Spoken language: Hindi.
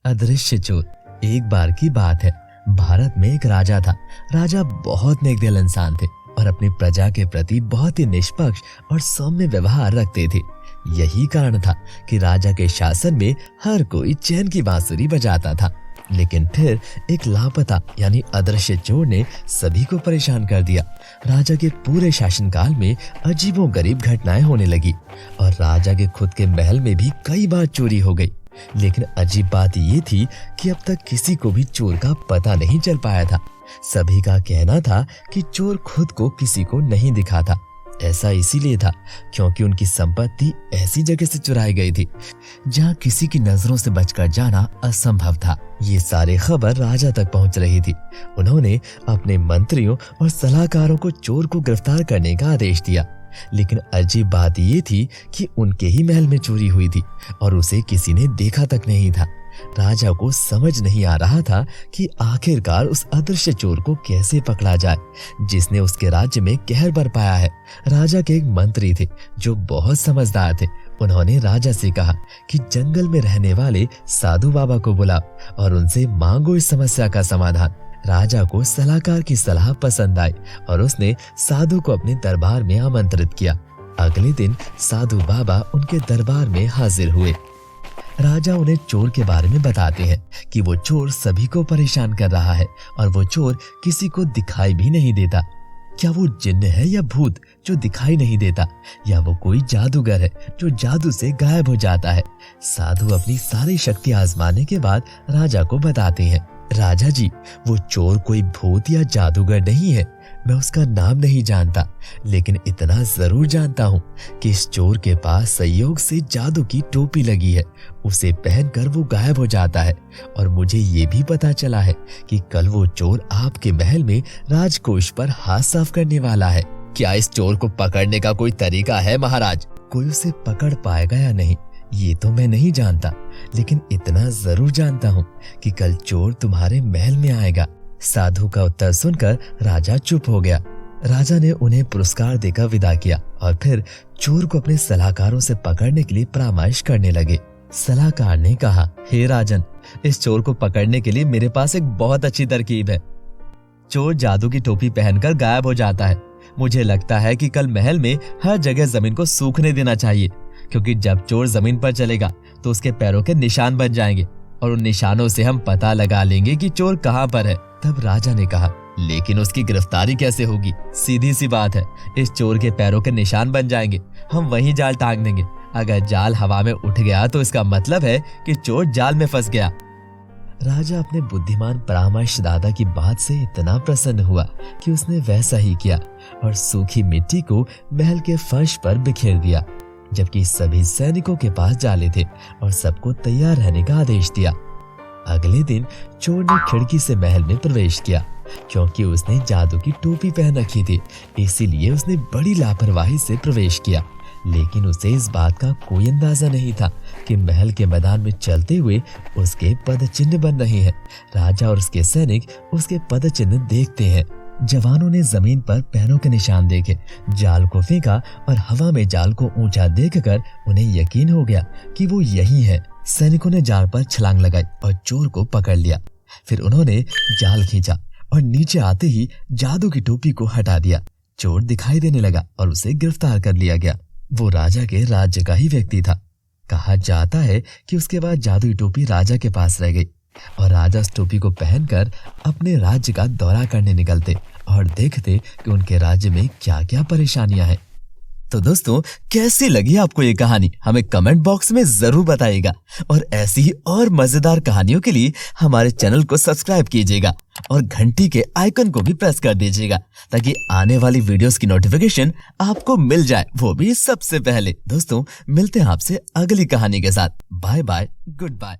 अदृश्य चोर। एक बार की बात है, भारत में एक राजा था। राजा बहुत नेक दिल इंसान थे और अपनी प्रजा के प्रति बहुत ही निष्पक्ष और सौम्य व्यवहार रखते थे। यही कारण था कि राजा के शासन में हर कोई चैन की बांसुरी बजाता था। लेकिन फिर एक लापता यानी अदृश्य चोर ने सभी को परेशान कर दिया। राजा के पूरे शासनकाल में अजीबोगरीब घटनाएं होने लगी और राजा के खुद के महल में भी कई बार चोरी हो गई। लेकिन अजीब बात ये थी कि अब तक किसी को भी चोर का पता नहीं चल पाया था। सभी का कहना था कि चोर खुद को किसी को नहीं दिखा था। ऐसा इसीलिए था क्योंकि उनकी संपत्ति ऐसी जगह से चुराई गई थी जहां किसी की नजरों से बचकर जाना असंभव था। ये सारी खबर राजा तक पहुंच रही थी। उन्होंने अपने मंत्रियों और सलाहकारों को चोर को गिरफ्तार करने का आदेश दिया। लेकिन अजीब बात ये थी कि उनके ही महल में चोरी हुई थी और उसे किसी ने देखा तक नहीं था। राजा को समझ नहीं आ रहा था कि आखिरकार उस अदृश्य चोर को कैसे पकड़ा जाए जिसने उसके राज्य में कहर बरपाया है। राजा के एक मंत्री थे जो बहुत समझदार थे। उन्होंने राजा से कहा कि जंगल में रहने वाले साधु बाबा को बुलाओ और उनसे मांगो इस समस्या का समाधान। राजा को सलाहकार की सलाह पसंद आई और उसने साधु को अपने दरबार में आमंत्रित किया। अगले दिन साधु बाबा उनके दरबार में हाजिर हुए। राजा उन्हें चोर के बारे में बताते हैं कि वो चोर सभी को परेशान कर रहा है और वो चोर किसी को दिखाई भी नहीं देता। क्या वो जिन्न है या भूत जो दिखाई नहीं देता, या वो कोई जादूगर है जो जादू से गायब हो जाता है? साधु अपनी सारी शक्ति आजमाने के बाद राजा को बताते हैं, राजा जी, वो चोर कोई भूत या जादूगर नहीं है। मैं उसका नाम नहीं जानता, लेकिन इतना जरूर जानता हूँ कि इस चोर के पास संयोग से जादू की टोपी लगी है। उसे पहनकर वो गायब हो जाता है और मुझे ये भी पता चला है कि कल वो चोर आपके महल में राजकोष पर हाथ साफ करने वाला है। क्या इस चोर को पकड़ने का कोई तरीका है महाराज? कोई उसे पकड़ पाएगा या नहीं ये तो मैं नहीं जानता, लेकिन इतना जरूर जानता हूँ कि कल चोर तुम्हारे महल में आएगा। साधु का उत्तर सुनकर राजा चुप हो गया। राजा ने उन्हें पुरस्कार देकर विदा किया और फिर चोर को अपने सलाहकारों से पकड़ने के लिए परामर्श करने लगे। सलाहकार ने कहा, हे राजन, इस चोर को पकड़ने के लिए मेरे पास एक बहुत अच्छी तरकीब है। चोर जादू की टोपी पहनकर गायब हो जाता है। मुझे लगता है कि कल महल में हर जगह जमीन को सूखने देना चाहिए, क्योंकि जब चोर जमीन पर चलेगा तो उसके पैरों के निशान बन जाएंगे और उन निशानों से हम पता लगा लेंगे कि चोर कहाँ पर है। तब राजा ने कहा, लेकिन उसकी गिरफ्तारी कैसे होगी? सीधी सी बात है, इस चोर के पैरों के निशान बन जाएंगे, हम वहीं जाल टांग देंगे। अगर जाल हवा में उठ गया तो इसका मतलब है कि चोर जाल में फंस गया। राजा अपने बुद्धिमान परामर्शदाता की बात से इतना प्रसन्न हुआ कि उसने वैसा ही किया और सूखी मिट्टी को महल के फर्श पर बिखेर दिया, जबकि सभी सैनिकों के पास जाले थे और सबको तैयार रहने का आदेश दिया। अगले दिन चोर ने खिड़की से महल में प्रवेश किया। क्योंकि उसने जादू की टोपी पहन रखी थी, इसीलिए उसने बड़ी लापरवाही से प्रवेश किया। लेकिन उसे इस बात का कोई अंदाजा नहीं था कि महल के मैदान में चलते हुए उसके पद चिन्ह बन रहे हैं। राजा और उसके सैनिक उसके पद चिन्ह देखते हैं। जवानों ने जमीन पर पैरों के निशान देखे, जाल को फेंका और हवा में जाल को ऊंचा देखकर उन्हें यकीन हो गया कि वो यही है। सैनिकों ने जाल पर छलांग लगाई और चोर को पकड़ लिया। फिर उन्होंने जाल खींचा और नीचे आते ही जादू की टोपी को हटा दिया। चोर दिखाई देने लगा और उसे गिरफ्तार कर लिया गया। वो राजा के राज्य का ही व्यक्ति था। कहा जाता है कि उसके बाद जादुई टोपी राजा के पास रह गई और राजा उस टोपी को पहनकर अपने राज्य का दौरा करने निकलते और देखते कि उनके राज्य में क्या क्या परेशानियां हैं। तो दोस्तों, कैसी लगी आपको ये कहानी? हमें कमेंट बॉक्स में जरूर बताइएगा और ऐसी ही और मजेदार कहानियों के लिए हमारे चैनल को सब्सक्राइब कीजिएगा और घंटी के आइकन को भी प्रेस कर दीजिएगा ताकि आने वाली वीडियोस की नोटिफिकेशन आपको मिल जाए, वो भी सबसे पहले। दोस्तों, मिलते हैं आपसे अगली कहानी के साथ। Bye bye, good bye.